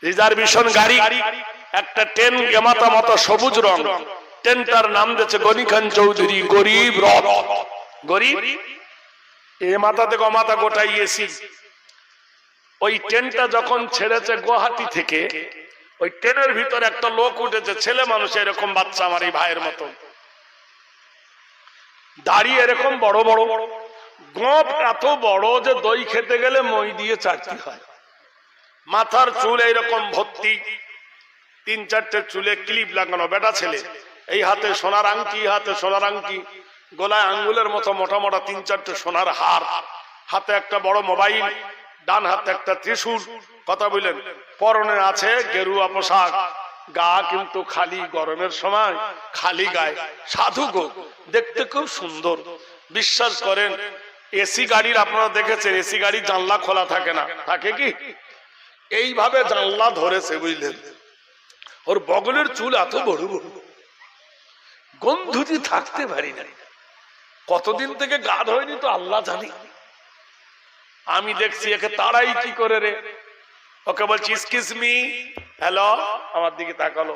Reservation গাড়ি, একটা train গেমাতা মতো সবুজ রং, ট্রেনটার নাম দিয়েছে গনি খান চৌধুরী গরিব রথ। গরিব এ মাথাতে গমাতা গোটাই এসি। ওই ট্রেনটা যখন ছেড়েছে গুয়াহাটি থেকে, ওই ট্রেনের ভিতরে একটা লোক উঠেছে, ছেলে মানুষ এরকম বাচ্চা আমার এই ভাইয়ের মতো, দাড়ি এরকম বড় বড়, গোপ এত বড় যে দই খেতে গেলে মই দিয়ে চাটতে হয়, মাথার চুল এইরকম ভর্তি, 3-4টে চুলে ক্লিপ লাগানো, বেটা ছেলে, এই হাতে সোনার আংটি, হাতে সোনার আংটি, গলায় আঙ্গুলের মতো মোটা মোটা 3-4টে সোনার হার, হাতে একটা বড় মোবাইল, ডান হাতে একটা ত্রিশূল, কথা বললেন, পরনে আছে গেরুয়া পোশাক, গা কিন্তু খালি, গরমের সময় খালি গায়ে, সাধু গো, দেখতে খুব সুন্দর। বিশ্বাস করেন এসি গাড়ির, আপনারা দেখেছেন এসি গাড়ির জানলা খোলা থাকে না, থাকে কি? এইভাবে জানলা ধরেছে, বুঝলেন, ওর বগলের চুল এত বড় বড়, গন্ধুটি থাকতে পারি না, কতদিন থেকে গা ধোয়নি তো আল্লাহ জানি। আমি দেখছি একে তাড়াই কি করে রে, ওকে বলছি এক্সকিউজ মি, হ্যালো, আমার দিকে তাকালো।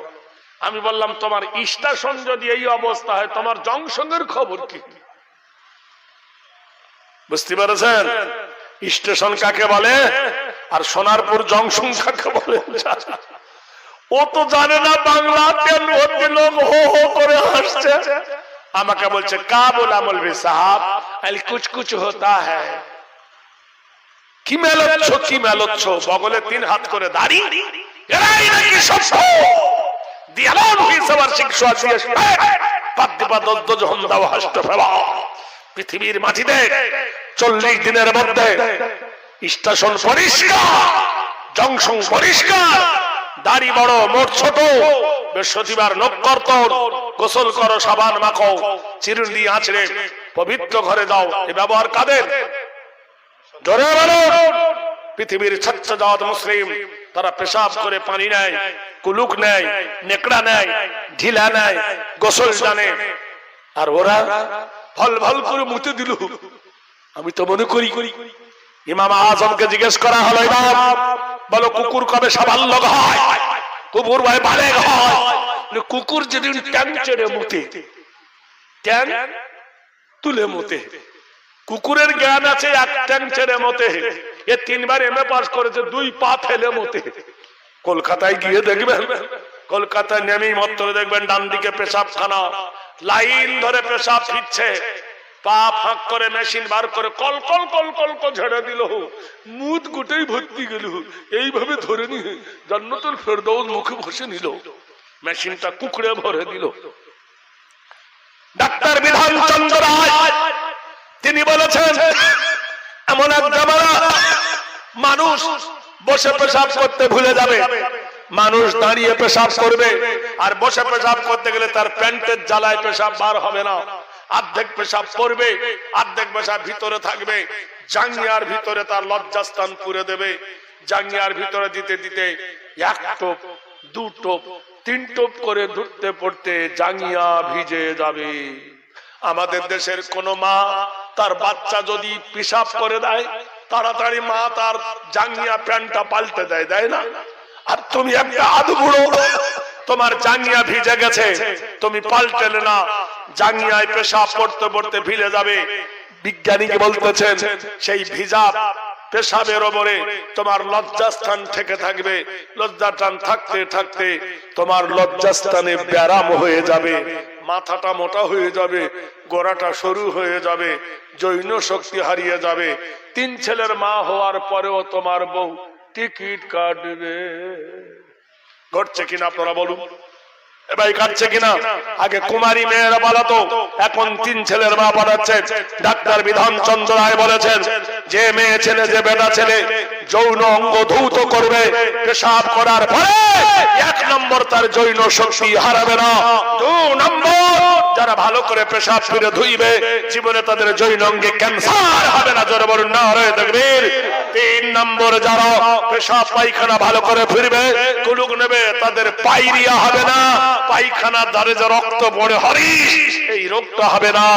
আমি বললাম তোমার স্টেশন যদি এই অবস্থা হয়, তোমার জংশনের খবর কি? বুঝতে পেরেছেন স্টেশন কাকে বলে আর সোনারপুর জংশন কাকে বলে? ও তো জানে না বাংলা, লোক হো হো করে হাসছে। আমাকে বলছে কা बोला मौलवी साहब, আরে कुछ कुछ होता है। কি মেলচ্ছ, কি মেলচ্ছ? বগলে 3 হাত করে দাড়ি, এরাই নাকি সব দিয়ালন হিসাবার শিক্ষা দিয়ে পাদ্দিপা দদ্দজ হন্দাও হাসত ফেলা। পৃথিবীর মাটিতে 40 দিনের মধ্যে স্টেশন পরিষ্কার, জংশন পরিষ্কার, দাড়ি বড় মোট ছোট, বৃহস্পতিবার নখ করত, গোসল করো, সাবান মাখো, চিরুনি আঁচড়ে পবিত্র ঘরে যাও। এ ব্যবহার কাদের? জোরে বলো। পৃথিবীর ছাত্রজাত মুসলিম তারা পেশাব করে পানি নেয়, কুলুক নেয়, নেকড়া নেয়, ঢিলা নেয়, গোসল জানে, আর ওরা ফল ফল করে মুতে দিল। আমি তো মনে করি ইমাম আজমকে জিজ্ঞেস করা হলো, ইমাম বলো কুকুর কবে সাবাল্যক হয়? কুকুর ভাই বালেগ হয়। কুকুর যেদিন ট্যাং চেড়ে মুতে, ট্যাং তুলে মুতে, কুকুরের জ্ঞান আছে 1 ট্যাং ছেড়ে মতে, এ 3 বার এমএ পাস করেছে, 2 পা ফেলে মতে। কলকাতায় গিয়ে দেখবেন, কলকাতায় নেমেই মাত্র দেখবেন ডান দিকে পেশাবখানা, লাইন ধরে পেশাব ফিরছে, পা ফাঁক করে মেশিন বার করে call call call call call ঝেড়ে দিল, মুদ গোটাই ভর্তি গেল, এইভাবে ধরে নিয়ে জান্নাতুল ফেরদৌস মুখে বসে নিল, মেশিনটা কুকুরে ভরে দিল। ডাক্তার বিধান চন্দ্র রায় তিনি বলেছেন, এমন এক জামানা মানুষ বসে পেশাব করতে ভুলে যাবে, মানুষ দাঁড়িয়ে পেশাব করবে, আর বসে পেশাব করতে গেলে তার প্যান্টের জ্বালায় পেশাব বার হবে না, অর্ধেক পেশাব পড়বে, অর্ধেক পেশাব ভিতরে থাকবে, জাঙ্গিয়ার ভিতরে তার লজ্জাস্থান পুরে দেবে, জাঙ্গিয়ার ভিতরে দিতে দিতে 1 টোপ 2 টোপ 3 টোপ করে ধরতে পড়তে জাঙ্গিয়া ভিজে যাবে। আমাদের দেশের কোন মা তার বাচ্চা যদি পেশাব করে দেয়, তাড়াতাড়ি মা তার জাঙ্গিয়া প্যান্টটা পাল্টে দেয়, দেয় না? আর তুমি একটা আধবুড়ো, তোমার জাঙ্গিয়া ভিজে গেছে, তুমি পাল্টেলে না, জাঙ্গিয়ায় পেশাব পড়তে পড়তে ভিজে যাবে। বিজ্ঞানীকে বলতেছেন সেই ভিজা পেশাবের ওপরে তোমার লজ্জাস্থান থেকে থাকবে, লজ্জাস্থান থাকতে থাকতে তোমার লজ্জাস্থানে ব্যারাম হয়ে যাবে, মাথাটা মোটা হয়ে যাবে, গোড়াটা সরু হয়ে যাবে, যৌন শক্তি হারিয়ে যাবে। 3 ছেলের মা হওয়ার পরেও তোমার বউ টিকিট কাটবে। ঘটছে কিনা আপনারা বলুন? ভাই কাটছে কিনা? আগে কুমারী মেয়েরা পালাতো, এখন 3 ছেলের মা পালাচ্ছে। ডাক্তার বিধান চন্দ্র রায় বলেছেন, যে মেয়ে ছেলে, যে বেটা ছেলে যৌন অঙ্গ ধৌত করবে পেশাব করার পরে, 1 নম্বর তার যৌন শক্তি হারাবে না, 2 নম্বর যারা ভালো করে পেশাব ফিরে ধুইবে জীবনে তাদের যৌনাঙ্গে ক্যান্সার হবে না। জোরে বলুন নারে তাকবীর। 3 নম্বর, যারা পেশাব পায়খানা ভালো করে ফিরবে, কুলুক নেবে, তাদের পায়রিয়া হবে না, পায়খানার দ্বারে যে রক্ত পড়ে হরিস এই রোগটা হবে না।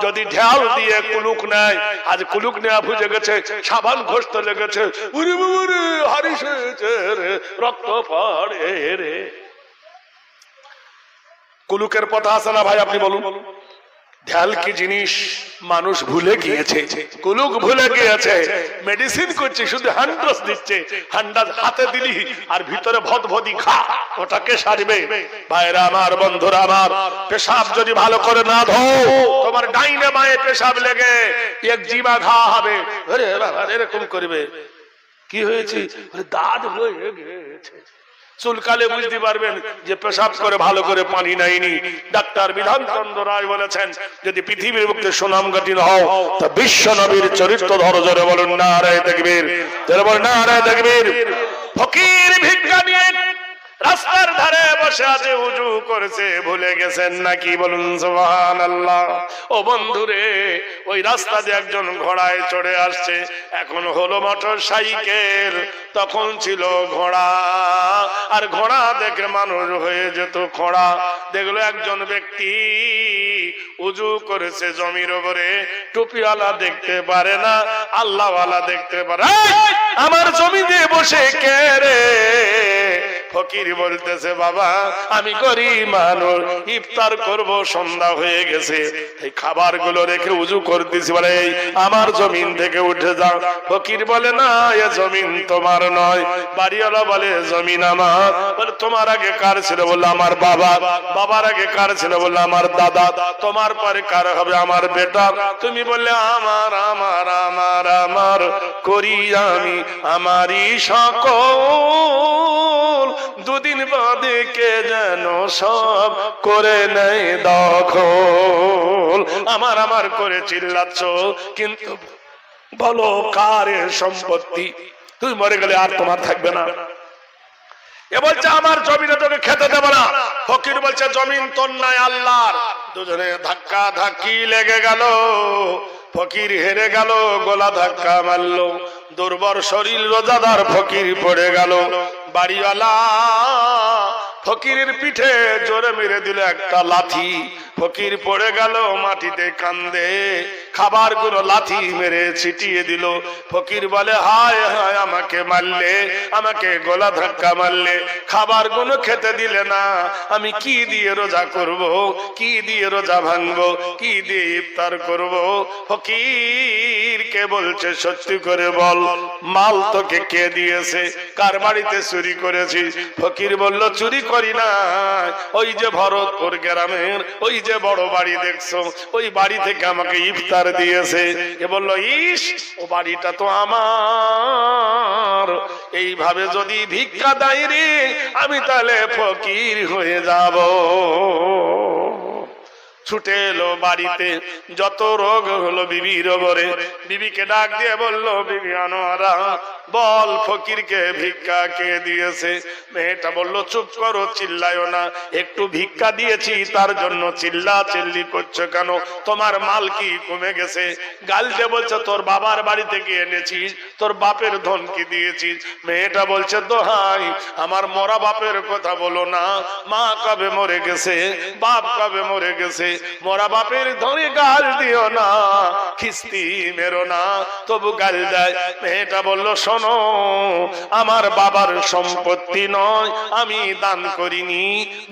যদি ঢেল দিয়ে কুলুক নেয়, আজ কুলুক নেওয়া বুঝে গেছে, সাবান ঘষতে লেগেছে, উরি বুরি হরিস রে, রক্ত পড়ে রে। কুলুকের কথা আছে না ভাই, আপনি বলুন। ঢেল কি জিনিস মানুষ ভুলে গিয়েছে, কুলুক ভুলে গিয়েছে, মেডিসিন করছে, শুধু হ্যান্ড্রাস দিচ্ছে, হ্যান্ড্রাস হাতে দিলি আর ভিতরে ভদভদি খা, ওটাকে সারবে। ভাইরা আমার, বন্ধুরা আমার, পেশাব যদি ভালো করে না ধো, তোমার ডাইনে বাঁয়ে পেশাব লেগে এক জিবা ঘা হবে, আরে বাবা এরকম করবে, কি হয়েছে, দাঁত হয়ে গেছে। চুলকালে বুঝতে পারবেন যে পেশাব করে ভালো করে পানি নাইনি। ডাক্তার বিধানচন্দ্র রায় বলেছেন, যদি পৃথিবীর বুকে সুনামগাটি হও তা বিশ্ব নবীর চরিত্র ধরো। জোরে বলুন নারে তাকবীর, জোরে বলুন নারে তাকবীর। ফকির ভিক্ষা নিয়ে রাস্তার ধারে বসে আছে, উজু করেছে, ভুলে গেছেন নাকি? বলুন সুবহানাল্লাহ। ও বন্ধুরে, ওই রাস্তা দিয়ে একজন ঘোড়ায় চড়ে আসছে, এখন হলো মোটর সাইকেল, তখন ছিল ঘোড়া। আর ঘোড়া দেখে মানুষ হয়ে যেত খোড়া। দেখলো একজন ব্যক্তি উজু করেছে জমির উপরে, টুপিওয়ালা দেখতে পারে না, আল্লাহওয়ালা দেখতে পারে। আমার জমিতে বসে কে রে? ফকির বলতেছে, বাবা আমি গরিব মানুষ, ইফতার করব, সন্ধ্যা হয়ে গেছে, এই খাবার গুলো রেখে উজু করতেছি, বলে আমার জমিন থেকে উঠে যাও। ফকির বলে, না এ জমিন তোমার নয়। বাড়িওয়ালা বলে, জমিন আমার। বলে, তোমার আগে কার ছিল? বললো, আমার বাবা। বাবার আগে কার ছিল? বললো, আমার দাদা। তোমার পরে কার হবে? আমার বেটা। তুমি বললে, আমার আমার আমার আমার করি আমি আমারই সকল, দুদিন বাদে কে যেন সব করে নেই দখল। আমার আমার করে চিল্লাচ্ছ, কিন্তু বলো কার সম্পত্তি? তুই মরে গেলে আর তোমার থাকবে না। এ বলছে, আমার জমিনে তোকে খেতে দেব না। ফকির বলছে, জমিন তোর নাই আল্লাহর। দুজনে ধাক্কা ধাক্কি লেগে গেল, ফকির হেরে গেল, গলা ধাক্কা মারলো, দুর্বল শরীর রোজাদার ফকির পড়ে গেল। বাড়িওয়ালা ফকিরের পিঠে জোরে মেরে দিল একটা লাথি, ফকির পড়ে গেল মাটিতে, কান্দে। খাবার গুলো লাথি মেরে ছিটিয়ে দিল। ফকির বলে, হায় হায়, আমাকে মারলে, আমাকে গলা ধাক্কা মারলে, খাবার গুলো খেতে দিলে না, আমি কি দিয়ে রোজা করব, কি দিয়ে রোজা ভাঙবো, কি দিয়ে ইফতার করব? ফকির কে বলছে, সত্যি করে বল, মাল তোকে কে দিয়েছে? কার বাড়িতে চুরি করেছিস? ফকির বলল, চুরি করি না, ওই যে ভরতপুর গ্রামের ওই যে বড় বাড়ি দেখছো, ওই বাড়ি থেকে আমাকে ইফতার দিয়েছে। এ বলল, ইস, ও বাড়িটা তো আমার, এইভাবে যদি ভিক্ষা দেয় রে, আমি তাহলে ফকির হয়ে যাব। ছুটে এলো বাড়িতে, যত রোগ হলো বিবির ওপরে। বিবিকে ডাক দিয়ে বলল, বিবি আনোয়ারা, বল ফকিরকে ভিক্ষা কে দিয়েছে? মেয়েটা বলল, চুপ করো, চিল্লায়ও না, একটু ভিক্ষা দিয়েছি তার জন্য চিল্লা চিল্লি করছো কেন? তোমার মাল কি কমে গেছে? গালতে বলছে, তোর বাবার বাড়ি থেকে এনেছিস, তোর বাপের ধন কি দিয়েছিস? মেয়েটা বলছে, দোহাই, আমার মরা বাপের কথা বলো না, মা কবে মরে গেছে, বাপ কবে মরে গেছে, মরা বাপের ধরে গাল দিও না, খিস্তি মেরো না, তবু গাল দেয়। মেয়েটা বলল, শোনো, আমার বাবার সম্পত্তি নয়, আমি দান করিনি,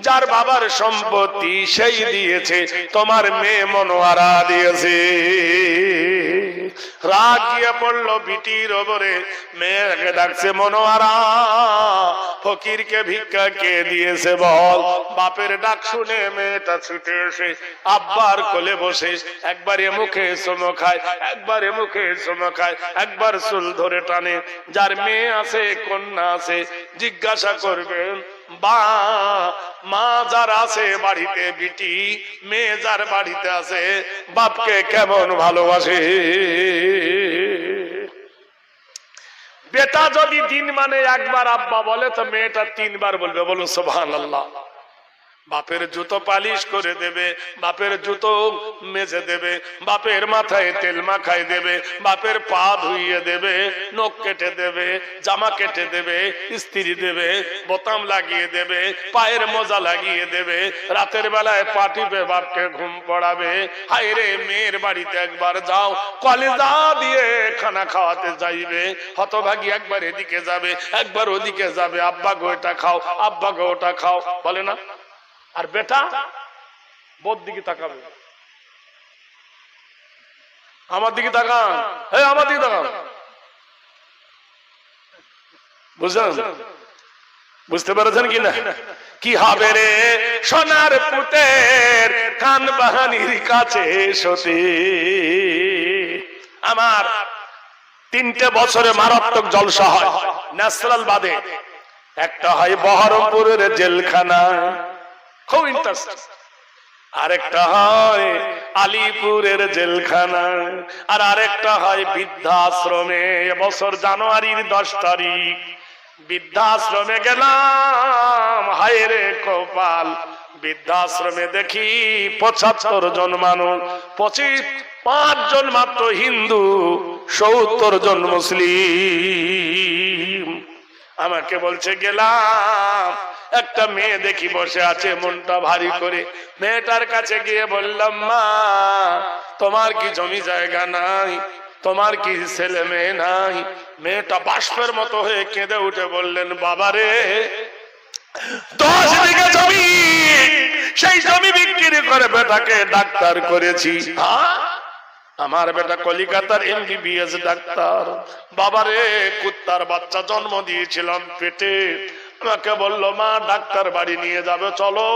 যার বাবার সম্পত্তি সেই দিয়েছে, তোমার মেয়ে মনোয়ারা দিয়েছে। রাগ গিয়ে পড়লো বিটির ওপরে, মেয়েকে ডাকছে, মনোয়ারা, ফকিরকে ভিক্ষা কে দিয়েছে বল? বাপের ডাক শুনে মেয়েটা ছুটে এসে আব্বার কোলে বসে একবারে মুখে চুমো খায়, একবারে মুখে চুমো খায়, একবার চুল ধরে টানে। যার মেয়ে আছে, কন্যা আছে, জিজ্ঞাসা করবেন, বা মা যার আছে বাড়িতে, বিটি মেয়ে যার বাড়িতে আছে, বাপকে কেমন ভালোবাসে। বেটা যদি দিন মানে একবার আব্বা বলে, তো মেয়েটা 3 বার বলবে। বলুন সুবহানাল্লাহ। বাপের জুতো পালিশ করে দেবে, বাপের জুতো মেজে দেবে, বাপের মাথায় তেল মাখায় দেবে, বাপের পা ধুইয়ে দেবে, নখ কেটে দেবে, জামা কেটে দেবে, ইস্ত্রি দেবে, বোতাম লাগিয়ে দেবে, পায়ের মোজা লাগিয়ে দেবে, রাতের বেলায় পা টিপে বাপকে ঘুম পড়াবে। হায় রে, মেয়ের বাড়িতে একবার যাও, কলেজা দিয়ে খানা খাওয়াতে যাইবে, হতভাগী একবার এদিকে যাবে, একবার ওদিকে যাবে, আব্বা গো এটা খাও, আব্বা গো ওটা খাও, বলে না? আর বেটা বোর দিকে তাকাবে, আমার দিকে তাকান, এই আমার দিকে তাকান, বুঝলেন? বুঝতে পেরেছেন কিনা? কি হবে রে সোনার পুতের কান বাহানির কাছে সতী। আমার 3টে বছরে মারাত্মক জলসা হয় ন্যাশনাল বাদে, একটা হয় বহরমপুরের জেলখানা, খুব ইন্টারেস্ট, আরেকটা হয় আলিপুরের জেলখানা, আর আরেকটা হয় বৃদ্ধাশ্রমে। এবছর জানুয়ারির 10 তারিখ বৃদ্ধাশ্রমে গেলাম, হায় রে কপাল, বৃদ্ধাশ্রমে দেখি 75 জন মানুষ, 5 জন মাত্র হিন্দু, 70 জন মুসলিম। আমাকে বলছে, গেলাম, একটা মেয়ে দেখি বসে আছে মনটা ভারী করে, মেয়েটার কাছে গিয়ে বললাম, মা তোমার কি জমি জায়গা নাই, তোমার কি ছেলে মেয়ে নাই? মেয়েটা বাষ্পের মতো হয়ে কেঁদে উঠে বললেন, বাবারে 10 বিঘা জমি, সেই জমি বিক্রি করে বেটাকে ডাক্তার করেছি। আমার বেটা কলিকাতার MBBS ডাক্তার। বাবারে, কুত্তার বাচ্চা জন্ম দিয়েছিলাম পেটে। আমাকে বললো, মা ডাক্তার বাড়ি নিয়ে যাবে, চলো।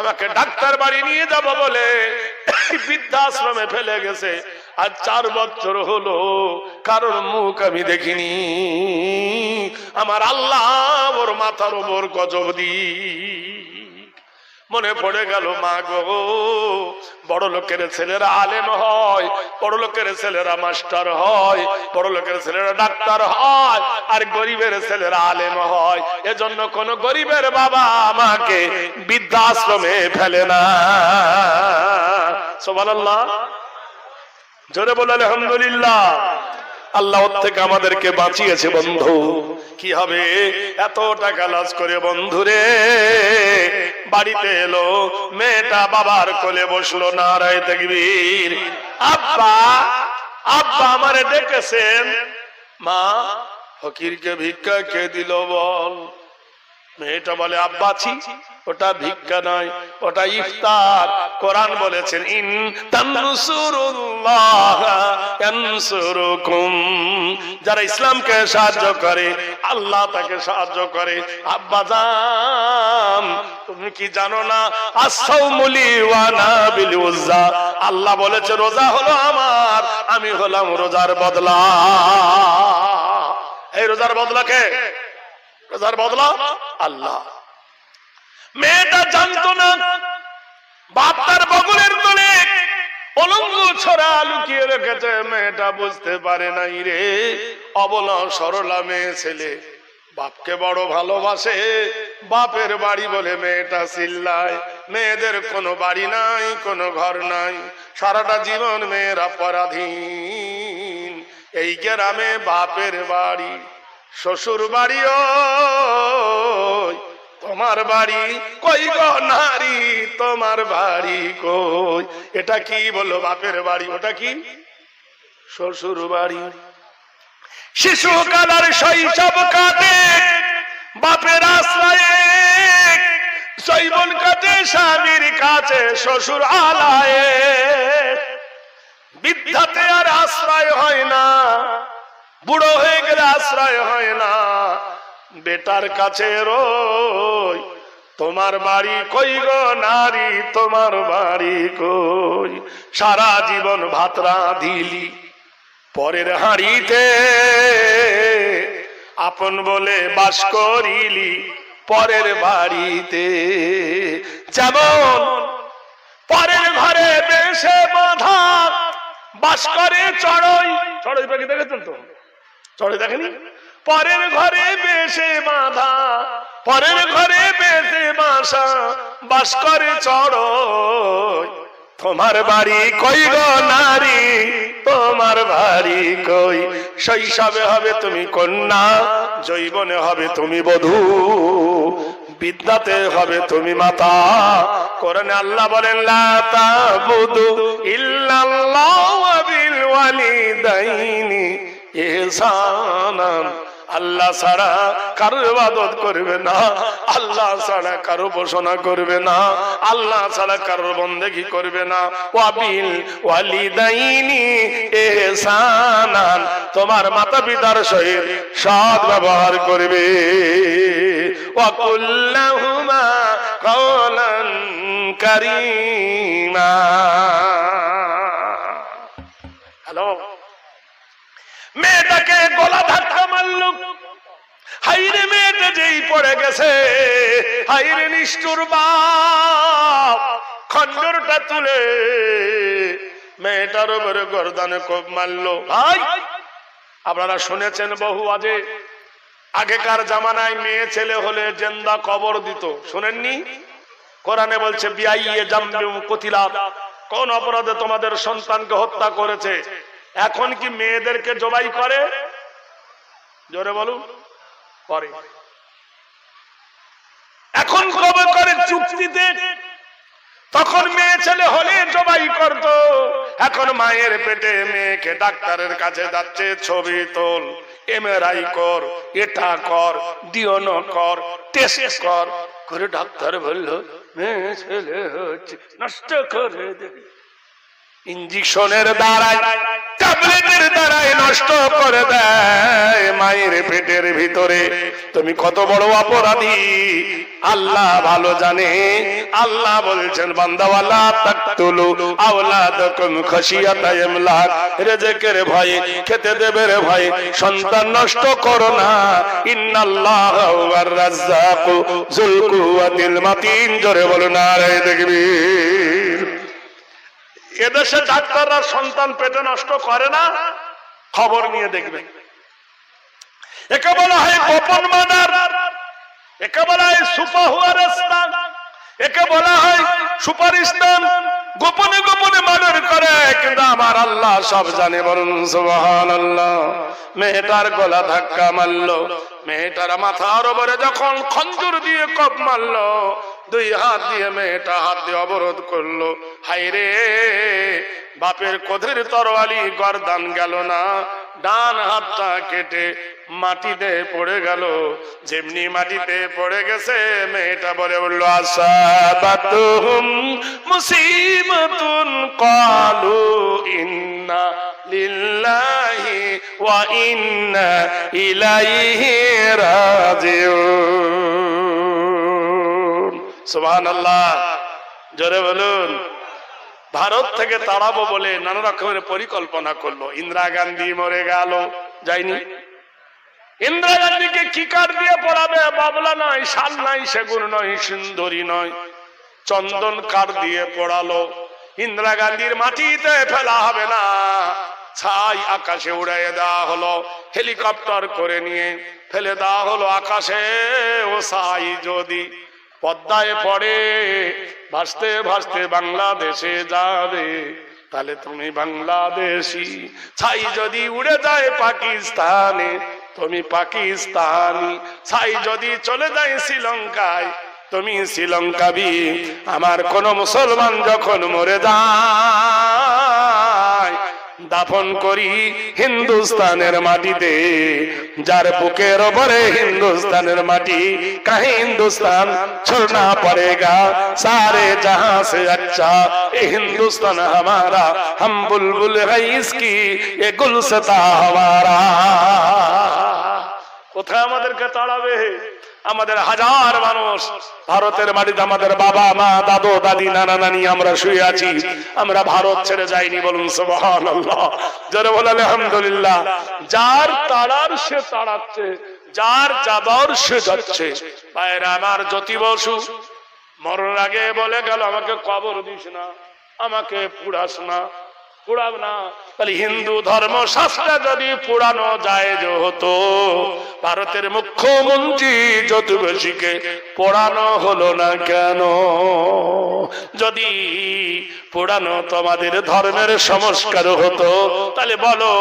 আমাকে ডাক্তার বাড়ি নিয়ে যাব বলে বৃদ্ধাশ্রমে ফেলে গেছে। আজ 4 বছর হলো কারোর মুখ আমি দেখিনি। আমার আল্লাহ ওর মাথার উপর গজব দি। মনে পড়ে গেল, মা গো, বড় লোকের ছেলেরা আলেম হয়, বড় লোকের ছেলেরা মাস্টার হয়, বড় লোকের ছেলেরা ডাক্তার হয়, আর গরিবের ছেলেরা আলেম হয়। এজন্য কোন গরিবের বাবা আমাকে বৃদ্ধাশ্রমে ফেলে না। সুবহানাল্লাহ, জোরে বলে আলহামদুলিল্লাহ। আল্লাহ ওর থেকে আমাদেরকে বাঁচিয়েছে বন্ধু। কি হবে, এত টাকা লস করে বন্ধুরে বাড়িতে এলো, মেয়েটা বাবার কোলে বসলো, নারায়ে তাকবীর। আব্বা, আব্বা আমারে ডেকেছেন। মা, ফকিরকে ভিক্ষা কে দিল বল? মেয়েটা বলে, আব্বাছি ওটা ভিক্ষা নয়, ওটা ইফতার। কোরআন বলেছেন, ইন তানসুরুল্লাহ ইয়ানসুরুকুম, যারা ইসলামকে সাহায্য করে আল্লাহ তাকে সাহায্য করে। আব্বা জান, তুমি কি জানো না, আস-সাওমু লি ওয়া আনা বিল উযা, আল্লাহ বলেছে রোজা হলো আমার, আমি হলাম রোজার বদলা। এই রোজার বদলা কে? রোজার বদলা আল্লাহ। মেয়েটা জানতো না, বাপ তার বগলের তলে অলঙ্গ ছড়া লুকিয়ে রেখেছে। মেয়েটা বুঝতে পারে নাই রে, অবলা সরলা মেয়ে ছেলে, বাপকে বড় ভালোবাসে। বাপের বাড়ি বলে মেয়েটা চিল্লায়। মেয়েদের কোনো বাড়ি নাই, কোনো ঘর নাই, সারাটা জীবন মেয়েরা পরাধীন। এই গ্রামে বাপের বাড়ি, শ্বশুর বাড়িও তোমার বাড়ি কই গো নারী, তোমার বাড়ি কই? এটা কি বলো, বাপের বাড়ি, ওটা কি শ্বশুর বাড়ি। শিশুকাল আর শৈশব কাটে বাপের আশ্রয়ে, যৌবন কাটে স্বামীর কাছে শ্বশুর আলায়ে। বৃদ্ধাতে আর আশ্রয় হয় না, বুড়ো হয়ে গেলে আশ্রয় হয় না, বেটার কাছে রই। তোমার বাড়ি কই গো নারী, তোমার বাড়ি কই? সারা জীবন ভাত রাঁধিলি পরের হাঁড়িতে, আপন বলে বাস করিলি পরের বাড়িতে। যেমন পরের ঘরে বেশে বাঁধা বাস করে চড়ই। চড়ই পাখি দেখেছেন তো? চড়ই দেখেনি? পরের ঘরে বেশে বাঁধা, পরের ঘরে বেশে বাসা, বাস করে চড়ই। তোমার বাড়ি কই গো নারী, তোমার বাড়ি কই? শৈশবে হবে তুমি কন্যা, যৌবনে হবে তুমি বধূ, বিদ্যাতে হবে তুমি মাতা। কোরআনে আল্লাহ বলেন লা তা'বুদু ইল্লাল্লাহ ওয়া বিল ওয়ালিদাইনি ইহসানান। আল্লাহ ছাড়া কারো ইবাদত করবে না, আল্লাহ ছাড়া কারো উপাসনা করবে না, আল্লাহ ছাড়া কারো বন্দেগী করবে না। ওয়া বিল ওয়ালিদাইনি ইহসানান, তোমার মাতা পিতার সহিত সৎ ব্যবহার করবে। ওয়া কুল্লাহুমা কওলান কারীমা। হ্যালো, মেয়েটাকে গলা ধাক্কা মারল, হাইরে মেয়েটা যেই পড়ে গেছে, হাইরে নিষ্ঠুর বাপ খন্ডরটা তুলে মেয়েটার উপরে গর্দানে কোপ মারল। ভাই, আপনারা শুনেছেন বহু আজে আগেকার জামানায় মেয়ে ছেলে হলে জেন্দা কবর দিত, শুনেননি? কোরআনে বলছে বিআইয়ে জামবিউ কুতিলাত, কোন অপরাধে তোমাদের সন্তানকে হত্যা করেছে। এখন কি মেয়েদেরকে জবাই করে? জোরে বলুন, করে। এখন কবে করে? চুক্তিতে। তখন মেয়ে ছেলে হলে জবাই করত। এখন মায়ের পেটে মেয়েকে ডাক্তারের কাছে যাচ্ছে, ছবি তোল, এমআরআই কর, এটা কর, ডিএনএ কর, টেস্ট কর করে ডাক্তার বলল মেয়ে ছেলে হচ্ছে, নষ্ট করে দেবে। ইঞ্জেকশনের দ্বারাই, ট্যাবলেটের দ্বারাই নষ্ট করে দেয় মায়ের পেটের ভিতরে। তুমি কত বড় অপরাধী আল্লাহ ভালো জানে। আল্লাহ বলছেন বান্দা ওয়ালা তাকতুলু আওলাদাকুম খাশিয়াতা ইমলাক, রিজকের ভয়ে, খেতে দেবের ভয়ে সন্তান নষ্ট করো না। ইন্নাল্লাহা হুয়ার রাজ্জাকু যুল কুওয়াতিল মাতিন। জোরে বলুন নারে তাকবীর। এদেশে ডাক্তাররা সন্তান পেটে নষ্ট করে না, খবর নিয়ে দেখবেন। একে বলা হয় গোপন মার্ডার, একে বলা হয় সুপারস্টার, একে বলা হয় সুপারস্টার। গোপনে গোপনে মার্ডার করে, কিন্তু আমার আল্লাহ সব জানে। বলুন সুবহানাল্লাহ। মেয়েটার গলা ধাক্কা মারলো, মেয়েটার মাথার উপরে যখন খঞ্জর দিয়ে কোপ মারলো, দুই হাত দিয়ে মেয়েটা হাত দিয়ে অবরোধ করলো। হায়রে, বাপের কোধের তরোয়ালি গর্দান গেল না, ডান হাতটা কেটে মাটিতে পড়ে গেল। যেমনি মাটিতে পড়ে গেছে, মেয়েটা বলে বললো আসাবাতুহুম মুসিবাতুন ক্বালু ইন্না লিল্লাহি ওয়া ইন্না ইলাইহি রাজিউন। সুবহানাল্লাহ, জোরে বলুন। ভারত থেকে তাড়াবো বলে নানা রকমের পরিকল্পনা করলো। ইন্দিরা গান্ধী মরে গেল, যায়নি? ইন্দিরা গান্ধীকে কি কাঠ দিয়ে পড়াবে? বাবলা নয়, শাল নাই, সেগুন নয়, সুন্দরী নয়, চন্দন কাঠ দিয়ে পড়ালো। ইন্দিরা গান্ধীর মাটিতে ফেলা হবে না, ছাই আকাশে উড়িয়ে দেওয়া হলো, হেলিকপ্টার করে নিয়ে ফেলে দেওয়া হলো আকাশে। ও ছাই যদি পদ্মায় পড়ে ভাসতে ভাসতে বাংলাদেশে যাবে, তাহলে তুমি বাংলাদেশি। ছাই যদি উড়ে যায় পাকিস্তানে, তুমি পাকিস্তানি। ছাই যদি চলে যায় শ্রীলঙ্কায়, তুমি শ্রীলঙ্কাবি। আমার কোন মুসলমান যখন মরে যায়, দাফন করি হিন্দুস্তানের মাটিতে। যার বুকের ওপরে হিন্দুস্তানের মাটি, কাহে হিন্দুস্তান छोड़ना पड़ेगा सारे जहां से अच्छा। ये हिंदुस्तान हमारा, हम बुलबुल है इसकी, ये गुलशता हमारा। কোথায় আমাদেরকে তাড়াবে? আমাদের হাজার মানুষ ভারতের মাটিতে, আমাদের বাবা মা, দাদু দাদি, নানা নানি আমরা শুয়ে আছি, আমরা ভারত ছেড়ে যাইনি। বলুন সুবহানাল্লাহ, জোরে বলেন আলহামদুলিল্লাহ। যার তাড়ার সে তাড়াচ্ছে, যার যাবার সে যাচ্ছে। ভাইরা আমার, জ্যোতি বসু মরণ আগে বলে গেল আমাকে কবর দিস না, আমাকে পুড়াস না। পুরাব না। তাহলে হিন্দু ধর্ম শাস্ত্রে যদি পুরানো জায়েজ হতো, ভারতের মুখ্যমন্ত্রী যদুবেশীকে পোড়ানো হলো না কেন? যদি পোড়ানো তোমাদের ধর্মের সংস্কার হতো, তাহলে বলো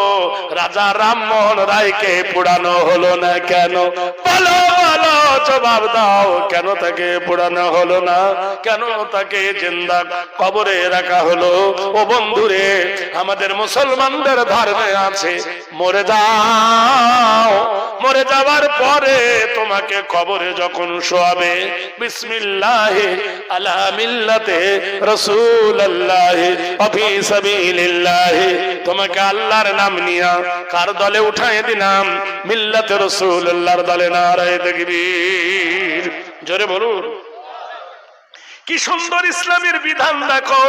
রাজা রামমোহন রায়কে পোড়ানো হলো না কেন? বলো বলো, জবাব দাও, কেন তাকে পোড়ানো হলো না? কেন তাকে জিন্দা কবরে রাখা হলো? ও বন্ধুরে, আমাদের মুসলমানদের ধর্মে আছে মরে যাও, মরে যাওয়ার পরে তোমাকে কবরে যখন শোয়াবে, বিসমিল্লাহি আলা মিল্লাতে রাসূলুল্লাহি ওয়া ফি সাবিলিল্লাহি, তোমাকে আল্লাহর নাম নিয়া কার দলে উঠায় দিলাম? মিল্লাতে রাসূলুল্লাহর দলে। নারায়ে তাকবীর, জোরে বলুন। কি সুন্দর ইসলামের বিধান দেখো,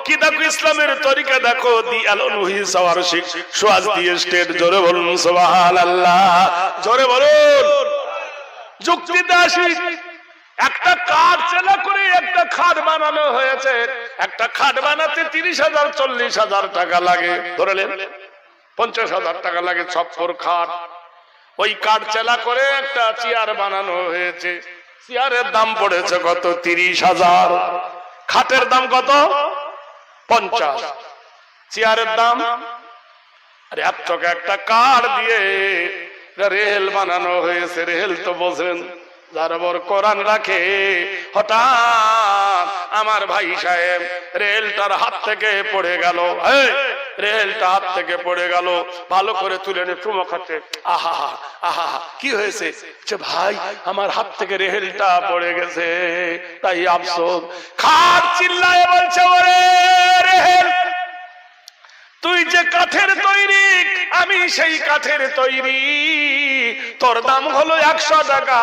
কি দেখো ইসলামের তরিকা দেখো। দি আলনুহি সাওয়ারশিক সোয়াজ দিয়ে স্টেট, জোরে বলুন সুবহানাল্লাহ, জোরে বলুন। যুক্তিতে আসি, একটা কাঠ চেলা করে একটা খাট বানানো হয়েছে। একটা খাট বানাতে 30,000 40,000 টাকা লাগে, ধরলেন 50,000 টাকা লাগে ছপ্পর খাট। ওই কাঠ চেলা করে একটা চেয়ার বানানো হয়েছে, চেয়ারের দাম পড়েছে কত? 30,000। খাটের দাম কত? 50। চেয়ারের দাম, আরে এত টাকা একটা কাঠ দিয়ে রেল বানানো হয়েছে। রেল তো বোঝেন, যার উপর কোরআন রাখে, হঠাৎ আমার ভাই সাহেব রেলটার হাত থেকে পড়ে গেল। রেলটা হাত থেকে পড়ে গেল, ভালো করে তুলে নে, চুমো খাচ্ছে। আহা আহা, কি হয়েছে? ভাই আমার হাত থেকে রেলটা পড়ে গেছে, তাই আফসোস। খাট চিল্লায় বলছে, ওরে রেল, তুই যে কাঠের তৈরি, আমি সেই কাঠের তৈরি। তোর দাম হলো 100 টাকা,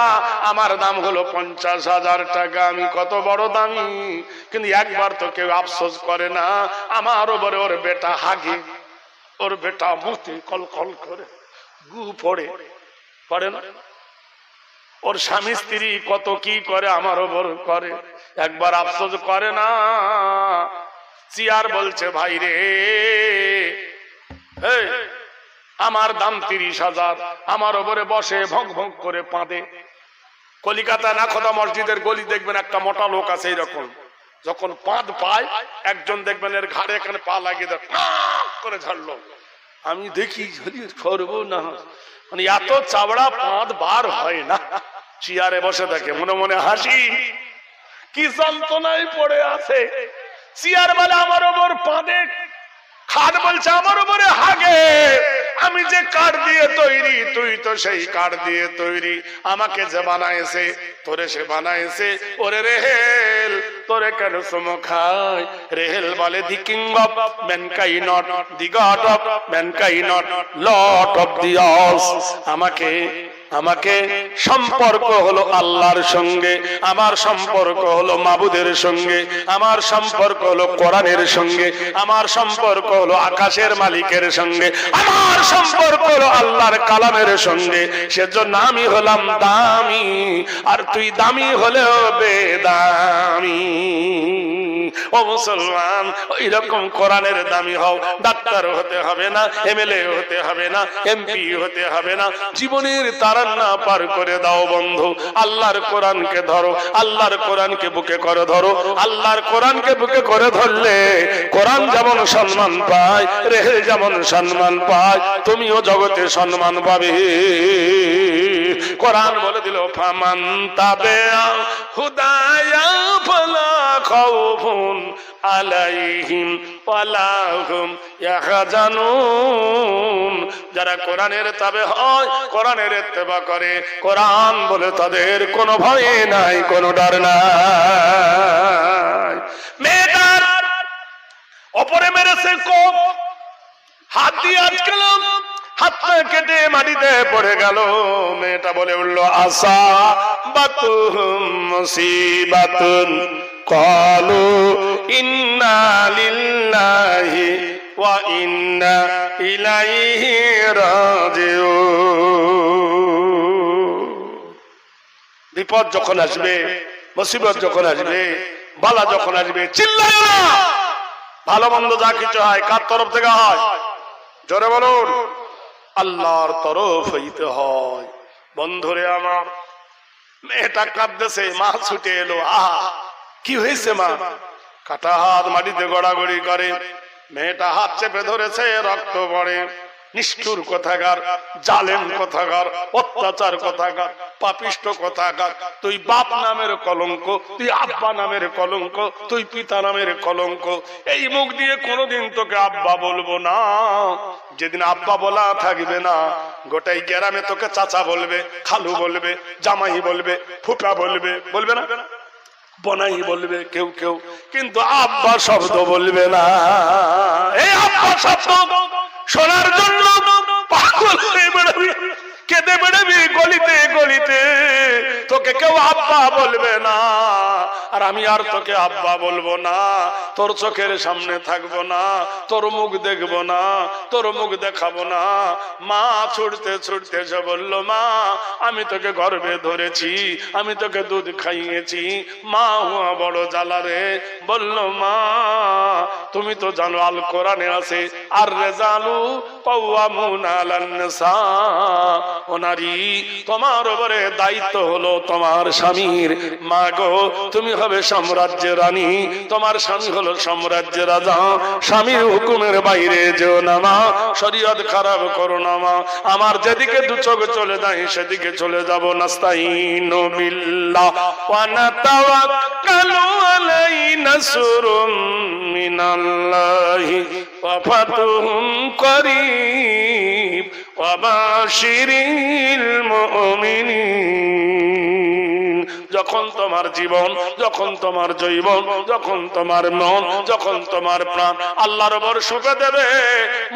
আমার দাম হলো 50,000 টাকা। আমি কত বড় দামি, কিন্তু একবার তো কেউ আফসোস করে না। আমার উপরে ওর বেটা হাগে, ওর বেটা মুতে কল কল করে গু পড়ে, পড়ে না? ওর স্বামী স্ত্রী কত কি করে, আমার উপর করে, একবার আফসোস করে না। চেয়ার বলছে, ভাই রে, আমার দাম 30,000, আমার ওপরে বসে ভং ভং করে পাঁদে। কলিকাতা না খোদা মসজিদের গলি দেখবেন একটা মোটা লোক আছে এইরকম, যখন পাঁদ পায় একজন দেখবেন এর ঘাড়ে এখানে পা লাগিয়ে দেয়, করে ঝাড়লো। আমি দেখি করবো না, মানে এত চাবড়া পাঁদ বার হয় না। চেয়ারে বসে থাকে, মনে মনে হাসি, কি যন্ত্রণায় পড়ে আছে। চেয়ার বলে আমার ওপর পাঁদে, খাট বলছে আমার উপরে হাগে। আমি যে কাঠ দিয়ে তৈরি, তুই তো সেই কাঠ দিয়ে তৈরি। আমাকে যে বানাইছে, তোরে সে বানাইছে। ওরে রেহেল, তোরে কেন চুমো খায়? রেহেল বলে, the king of mankind, the god of mankind, lord of the earth. আমাকে সম্পর্ক হলো আল্লাহর সঙ্গে, আমার সম্পর্ক হলো মাবুদের সঙ্গে, আমার সম্পর্ক হলো কোরআনের সঙ্গে, আমার সম্পর্ক হলো আকাশের মালিকের সঙ্গে, আমার সম্পর্ক হলো আল্লাহর কালামের সঙ্গে। সেজন্য আমি হলাম দামি, আর তুই দামি হলেও বেদামি। ও মুসলমান, ওই রকম কোরআনের দামি হও। ডাক্তার হতে হবে না, এমএলএ হতে হবে না, এমপি হতে হবে না। জীবনের তারান্না পার করে দাও বন্ধু। আল্লাহর কোরআনকে ধরো, আল্লাহর কোরআনকে বুকে করে ধরো। আল্লাহর কোরআনকে বুকে করে ধরলে কোরআন যেমন সম্মান পায়, রেহে যেমন সম্মান পায়, তুমিও জগতে সম্মান পাবে। কোরআন বলে দিল, ফামান তাবিআ হুদায়া ফালা খাউফুন আলাইহিম ওয়ালা হুম ইয়াহজানুন। যারা কোরআনের তাবে হয়, কোরআনের ইত্তেবা করে, কোরআন বলে তাদের কোনো ভয় নাই, কোনো ডর নাই। মেয়েটার ওপরে মেরেছে কোপ, হাত দিয়ে আটকালাম, হাতটা কেটে মাটিতে পড়ে গেল। মেয়েটা বলে উঠলো, আসা বাতুহুম মুসিবাতুন ক্বালু ইন্না লিল্লাহি ওয়া ইন্না ইলাইহি রাজিউন। বিপদ যখন আসবে, মুসিবত যখন আসবে, বালা যখন আসবে, চিল্লায় না, ভালো মন্দ যা কিছু হয় কার তরফ থেকে হয়? জোরে বলুন, আল্লাহর তরফ হইতে হয়। বন্ধুরে আমার, মেয়েটা কাঁদতেছে, মা ছুটে এলো। আহা, কি হয়েছে মা? কাটা হাত মাটিতে গড়াগড়ি করে, মেয়েটা হাত চেপে ধরেছে, রক্ত পড়ে। নিষ্ঠুর কোথাকার, জালেম কোথাকার, অত্যাচার কোথাকার, পাপিষ্ট কোথাকার, তুই বাপ নামের কলঙ্ক, তুই আব্বা নামের কলঙ্ক, তুই পিতা নামের কলঙ্ক। এই মুখ দিয়ে কোনোদিন তোকে আব্বা বলবো না। যেদিন আব্বা বলা থাকবে না, গোটাই গ্রামে তোকে চাচা বলবে, খালু বলবে, জামাই বলবে, ফুফা বলবে, বলবে না? বনাই বলবে কেউ কেউ, কিন্তু আব্বা শব্দ বলবে না। এই আব্বা শব্দ শোনার জন্য পাগল হয়ে বেড়াবি, কেঁদে বেড়াবি গলিতে গলিতে, তোকে কেউ আব্বা বলবে না। আর আমি আর তোকে আব্বা বলবো না, তোর চোখের সামনে থাকবো না, তোর মুখ দেখবো না, তোর মুখ দেখাবো না। মা ছুটতে ছুটতে এসে বললো, মা আমি তোকে গর্ভে ধরেছি, আমি তোকে দুধ খাইয়েছি। মা হুয়া বড় জ্বালা রে। বললো, মা তুমি তো জানো আল কোরআনে আছে, আর রেজালু কাওয়ামুনা আলান নিসা, ও নারী তোমার উপরে দায়িত্ব হলো তোমার স্বামীর। মা গো, তুমি হবে সাম্রাজ্যের রানী, তোমার স্বামী হলো সাম্রাজ্যের রাজা। স্বামীর হুকুমের বাইরে যেও না মা, শরীয়ত খারাপ করো না মা। আমার যেদিকে দু চোখ চলে যায় সেদিকে চলে যাব। নাস্তাইনু বিল্লাহ ওয়া নাতাওয়াক্কালু আলাইহি, নাসরুম মিনাল্লাহি ওয়া ফাতুহুম করিব ওয়া বাশিরিল মুমিনিন। যখন তোমার জীবন, যখন তোমার জৈবন, যখন তোমার মন, যখন তোমার প্রাণ আল্লাহর উপর সঁপে দেবে,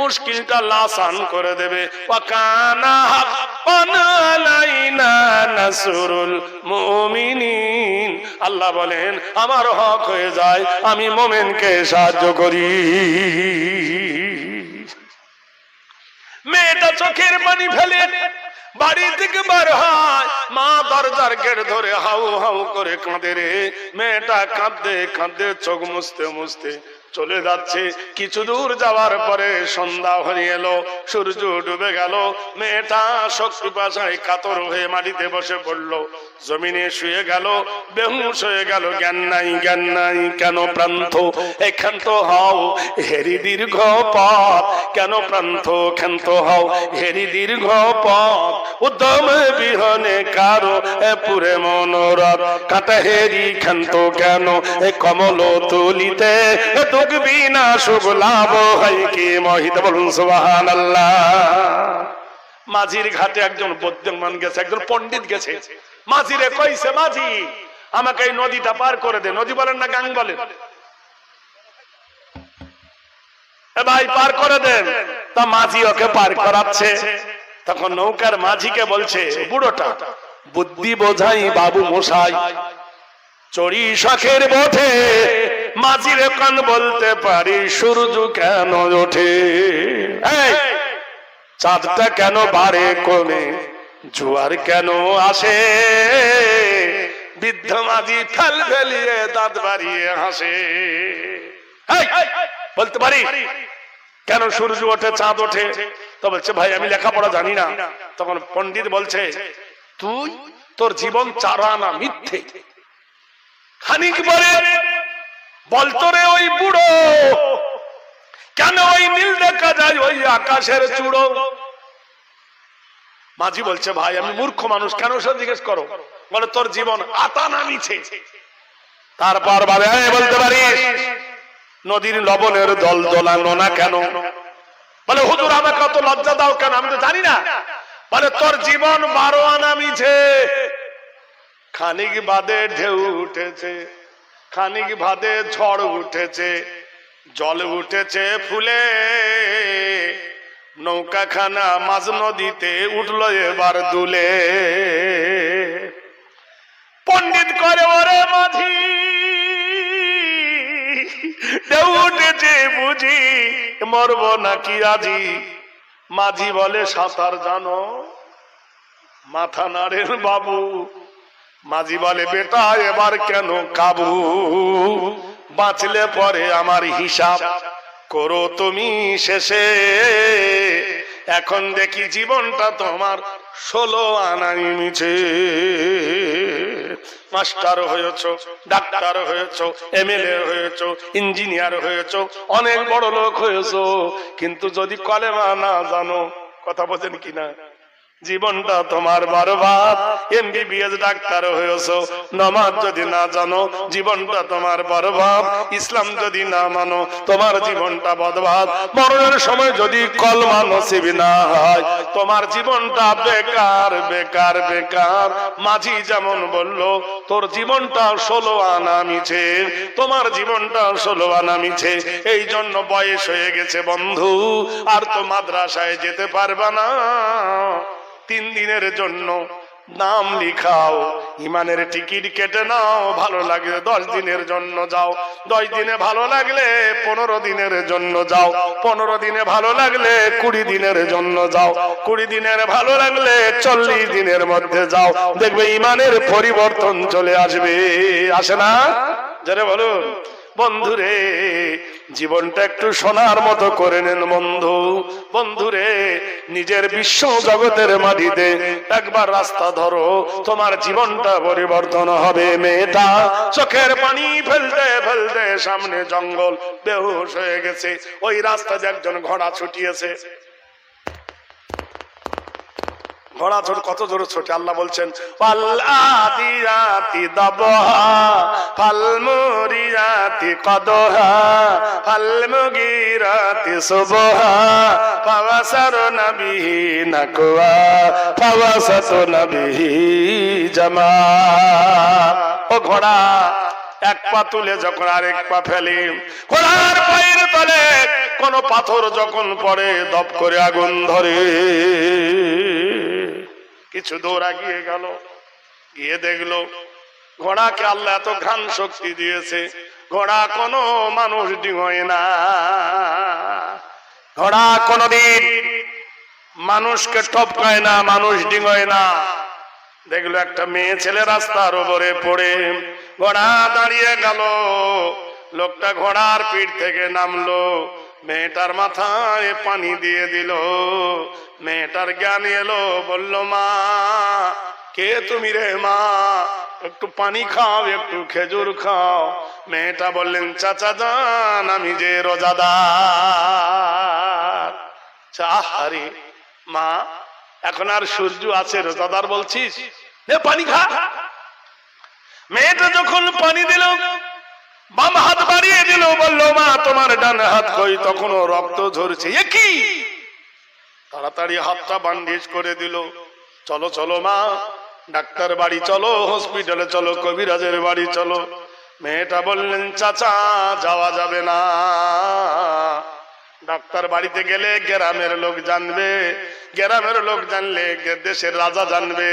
মুশকিলটা আসান করে দেবে। ওয়া কানা হাক্কান আলাইনা নাসরুল মুমিনিন। আল্লাহ বলেন, আমার হক হয়ে যায়, আমি মুমিনকে সাহায্য করি। মেয়েটা চোখের পানি ফেলে বাড়ি থেকে বার হয়। মা দরজার গেট ধরে হাউ হাউ করে কাঁদে রে। মেয়েটা কাঁদতে কাঁদতে চোখ মুছতে মুছতে চলে যাচ্ছে। কিছু দূর যাওয়ার পরে সন্ধ্যা হয়ে এলো, সূর্য ডুবে গেল। মেয়েটা শক্তি পাশায় কাতর হয়ে মাটিতে বসে পড়লো, জমিনে শুয়ে গেল, বেহুশ হয়ে গেল। জ্ঞান নাই, জ্ঞান নাই। কেন প্রান্ত ক্ষান্ত হও হেরি দীর্ঘ পথ, কেন প্রান্ত ক্ষান্ত হও হেরি দীর্ঘ পথ। উদ্যম বিহনে কারো পুরে মনোরথ, কাটা হেরি ক্ষান্ত কেন কমল তুলিতে, দুঃখবি না সুখ লাভ হয় কি মহিত। বলুন সুবহানাল্লাহ। মাঝির ঘাটে একজন বুদ্ধিমান গেছে, একজন পণ্ডিত গেছে। মাঝিরে কইছে, মাঝি আমাকে এই নদীটা পার করে দে। নদী বলেন না গাং বলেন? ভাই পার করে দেন। তা মাঝি ওকে পার করাচ্ছে। তখন নৌকার মাঝিকে বলছে, বুড়োটা, বুদ্ধি বোঝাই বাবু মশাই, চড়ি শখের বটে, মাঝিরে কান বলতে পারি সূর্য কেন ওঠে, চাঁদটা কেন বাড়ে কমে, জোয়ার কেন আসে। বৃদ্ধ মাঝি ফেল ফেলিয়ে দাঁত বাড়িয়ে হাসে। বলতে পারি কেন সূর্য ওঠে, চাঁদ ওঠে? তো বলছে, ভাই আমি লেখাপড়া জানি না। তখন পণ্ডিত বলছে, তুই তোর জীবন চারা না মিথ্যে। খানিক পরে বলতো রে ওই বুড়ো, কেন ওই নীল দেখা যায় ওই আকাশের চূড়ো? মাঝি বলছে, ভাই আমি মূর্খ মানুষ, কেন সে জিজ্ঞেস করো? বলে, তোর জীবন আতা নামিছে। তারপর বলতে পারিস নদীর লবণের দল দোলানো না কেন? বলে, হুজুর আমাকে অত লজ্জা দাও কেন, আমি তো জানি না। বলে, তোর জীবন 12 আনা মিছে। খানিক বাদে ঢেউ উঠেছে, খানিক বাদে ঝড় উঠেছে, জল উঠেছে ফুলে, নৌকাখানা মাঝ নদীতে উঠলো এবার দুলে। পণ্ডিত করে, ওরে মাঝি ঢেউ উঠেছে বুঝি, মরব নাকি আজি? মাঝি বলে, সাঁতার জানো? মাথা নাড়েন বাবু। মাঝি বলে, বেটা এবার কেন কাবু? বাঁচলে পরে আমার হিসাব করো তুমি শেষে। এখন দেখি জীবনটা তোমার 16 আনাই মিছে। মাস্টার হয়েছ, ডাক্তার হয়েছ, এমএলএ হয়েছ, ইঞ্জিনিয়ার হয়েছ, অনেক বড় লোক হয়েছ, কিন্তু যদি কলেমা না জানো, কথা বলেন কিনা, জীবনটা তোমার বরবাদ। এমবিবিএস ডাক্তার হয়েছো, নামাজ যদি না জানো জীবনটা তোমার বরবাদ। ইসলাম যদি না মানো তোমার জীবনটা বরবাদ। মরণের সময় যদি কলমা নসিব না হয় তোমার জীবনটা বেকার বেকার বেকার। মাঝি যেমন বলল তোর জীবনটা 16 আনা মিছে, তোমার জীবনটা 16 আনা মিছে। এই জন্য বয়স হয়ে গেছে বন্ধু, আর তো মাদ্রাসায় যেতে পারবা না। 3 দিনের জন্য নাম লিখাও, ইমানের টিকিট কেটে নাও, ভালো লাগলে 10 দিনের জন্য যাও, 10 দিনে ভালো লাগলে 15 দিনের জন্য যাও, 15 দিনে ভালো লাগলে 20 দিনের জন্য যাও, 20 দিনের ভালো লাগলে 40 দিনের মধ্যে যাও, দেখবে ইমানের পরিবর্তন চলে আসবে। আসে না? যারা বলুন বন্ধুরে, জীবনটা একটু সোনার মতো করে নেন বন্ধু। বন্ধুরে, নিজের বিশ্ব জগতের মাটিতে একবার রাস্তা ধরো, তোমার জীবনটা পরিবর্তন হবে। মেয়েটা চোখের পানি ফেলতে ফেলতে সামনে জঙ্গল, বেহুশ হয়ে গেছে। ওই রাস্তাতে একজন ঘোড়া ছুটিয়েছে। ঘোড়া ছোট, কত জোরে ছোটে, আল্লাহ বলছেন ফাল আদিয়াতি দাবহা ফাল মুরিয়াতি কদহা ফাল মুগিরাতি সুবহা ফাওয়াসারনা বিহি নাকওয়া ফাওয়াসাতনা বিহি জামা। ও ঘোড়া এক পা তুলে যখন আরেক পা ফেলে, ঘোড়ার পায়ের তলে কোন পাথর যখন পড়ে দপ করে আগুন ধরে। কিছু দূর আগিয়ে গেল, গিয়ে দেখলো ঘোড়াকে আল্লাহ এত ঘ্রাণ শক্তি দিয়েছে, ঘোড়া কোনো মানুষ ডিঙোয় না। ঘোড়া কোনদিন মানুষকে টপকায় না, মানুষ ডিঙোয় না। দেখলো একটা মেয়ে ছেলে রাস্তার উপরে পড়ে, ঘোড়া দাঁড়িয়ে গেল। লোকটা ঘোড়ার পিঠ থেকে নামলো, মেয়েটার মাথায় পানি দিয়ে দিল। মেয়েটার জ্ঞান এলো, বলল মা কে তুমি রে মা, একটু পানি খাও, একটু খেজুর খাও। মেয়েটা বললেন চাচা জান আমি যে রোজাদার। আরে মা, এখন আর সূর্য আছে, রোজাদার বলছিস, নে পানি খা। মেয়েটা যখন পানি দিল, বাম হাত বাড়িয়ে দিল, বলল মা তোমার ডান হাত কই, তখনও রক্ত ঝরছে। এ কি? তাড়াতাড়ি হাতটা ব্যান্ডেজ করে দিল। চলো চলো মা, ডাক্তার বাড়ি চলো, হসপিটালে চলো, কবিরাজের বাড়ি চলো। মেয়েটা বললেন চাচা যাওয়া যাবে না, ডাক্তার বাড়িতে গেলে গ্রামের লোক জানবে, গ্রামের লোক জানলে দেশের রাজা জানবে,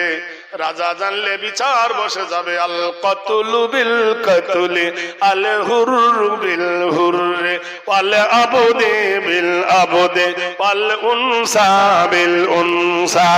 রাজা জানলে বিচার বসে যাবে। আল কতুলু বিল কতুলি আল হুররু বিল হুররে ওয়াল আবদে বিল আবদে ওয়াল উনসা বিল উনসা।